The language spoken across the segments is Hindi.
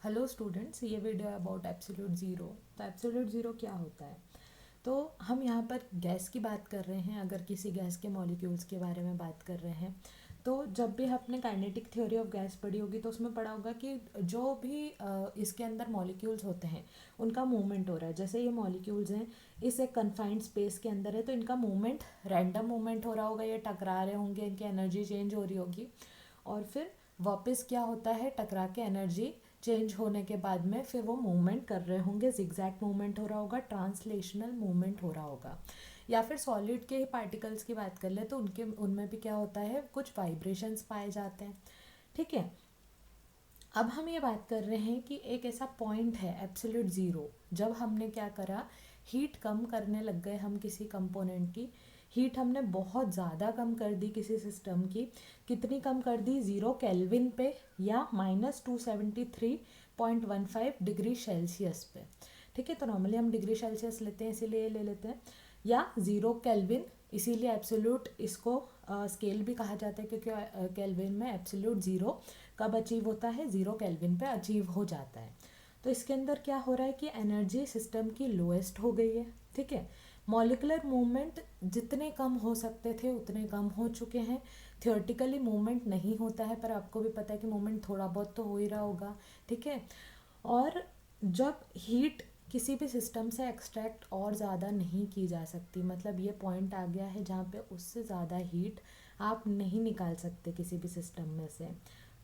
हेलो स्टूडेंट्स, ये वीडियो है अबाउट एब्सोल्यूट ज़ीरो। तो एब्सोल्यूट ज़ीरो क्या होता है? तो हम यहाँ पर गैस की बात कर रहे हैं। अगर किसी गैस के मॉलिक्यूल्स के बारे में बात कर रहे हैं तो जब भी आपने काइनेटिक थ्योरी ऑफ गैस पढ़ी होगी तो उसमें पढ़ा होगा कि जो भी इसके अंदर मॉलिक्यूल्स होते हैं उनका मूवमेंट हो रहा है। जैसे ये मॉलिक्यूल्स हैं, इस एक कन्फाइंड स्पेस के अंदर है तो इनका मूवमेंट रैंडम मूवमेंट हो रहा होगा, ये टकरा रहे होंगे, इनकी एनर्जी चेंज हो रही होगी और फिर वापस क्या होता है, टकरा के एनर्जी चेंज होने के बाद में फिर वो मूवमेंट कर रहे होंगे, जिगजैग मूवमेंट हो रहा होगा, ट्रांसलेशनल मूवमेंट हो रहा होगा। या फिर सॉलिड के ही पार्टिकल्स की बात कर ले तो उनमें भी क्या होता है, कुछ वाइब्रेशंस पाए जाते हैं। ठीक है, अब हम ये बात कर रहे हैं कि एक ऐसा पॉइंट है एब्सोल्यूट ज़ीरो, जब हमने क्या करा, हीट कम करने लग गए हम किसी कंपोनेंट की। हीट हमने बहुत ज़्यादा कम कर दी किसी सिस्टम की। कितनी कम कर दी? 0 केल्विन पे या -273.15 डिग्री सेल्सियस पे। ठीक है, तो नॉर्मली हम डिग्री सेल्सियस लेते हैं इसीलिए ले लेते हैं, या 0 केल्विन, इसीलिए एब्सोल्यूट इसको स्केल भी कहा जाता है क्योंकि केल्विन में एब्सोल्यूट ज़ीरो कब अचीव होता है? 0 केल्विन पे अचीव हो जाता है। तो इसके अंदर क्या हो रहा है कि एनर्जी सिस्टम की लोएस्ट हो गई है। ठीक है, मॉलिकुलर मूवमेंट जितने कम हो सकते थे उतने कम हो चुके हैं। थियोरेटिकली मूवमेंट नहीं होता है पर आपको भी पता है कि मूवमेंट थोड़ा बहुत तो हो ही रहा होगा। ठीक है, और जब हीट किसी भी सिस्टम से एक्सट्रैक्ट और ज़्यादा नहीं की जा सकती, मतलब ये पॉइंट आ गया है जहाँ पे उससे ज़्यादा हीट आप नहीं निकाल सकते किसी भी सिस्टम में से,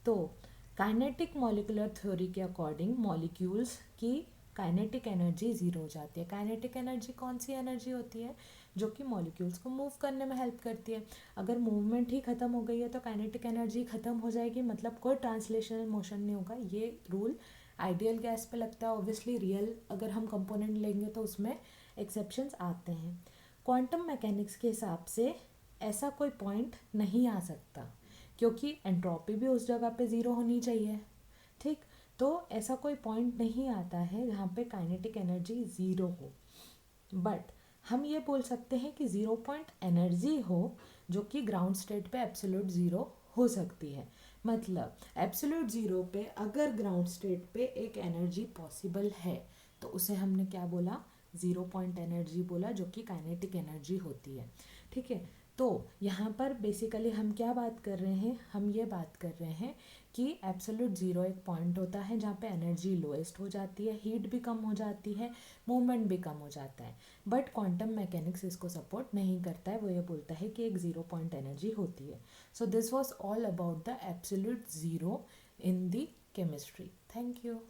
तो काइनेटिक मॉलिकुलर थ्योरी के अकॉर्डिंग मॉलिक्यूल्स की काइनेटिक एनर्जी ज़ीरो हो जाती है। काइनेटिक एनर्जी कौन सी एनर्जी होती है? जो कि मॉलिक्यूल्स को मूव करने में हेल्प करती है। अगर मूवमेंट ही ख़त्म हो गई है तो काइनेटिक एनर्जी ख़त्म हो जाएगी, मतलब कोई ट्रांसलेशनल मोशन नहीं होगा। ये रूल आइडियल गैस पे लगता है। ऑब्वियसली रियल अगर हम कंपोनेंट लेंगे तो उसमें एक्सेप्शंस आते हैं। क्वांटम मैकेनिक्स के हिसाब से ऐसा कोई पॉइंट नहीं आ सकता क्योंकि एंट्रोपी भी उस जगह पे ज़ीरो होनी चाहिए। ठीक, तो ऐसा कोई पॉइंट नहीं आता है जहाँ पे काइनेटिक एनर्जी ज़ीरो हो। बट हम ये बोल सकते हैं कि ज़ीरो पॉइंट एनर्जी हो जो कि ग्राउंड स्टेट पे एब्सोल्यूट ज़ीरो हो सकती है। मतलब एब्सोल्यूट ज़ीरो पे अगर ग्राउंड स्टेट पे एक एनर्जी पॉसिबल है तो उसे हमने क्या बोला? ज़ीरो पॉइंट एनर्जी बोला, जो कि काइनेटिक एनर्जी होती है। ठीक है, तो यहाँ पर बेसिकली हम क्या बात कर रहे हैं? हम ये बात कर रहे हैं कि एब्सोल्यूट ज़ीरो एक पॉइंट होता है जहाँ पे एनर्जी लोएस्ट हो जाती है, हीट भी कम हो जाती है, मूवमेंट भी कम हो जाता है। बट क्वांटम मैकेनिक्स इसको सपोर्ट नहीं करता है, वो ये बोलता है कि एक ज़ीरो पॉइंट एनर्जी होती है। So this was all about the absolute zero in the chemistry. Thank you.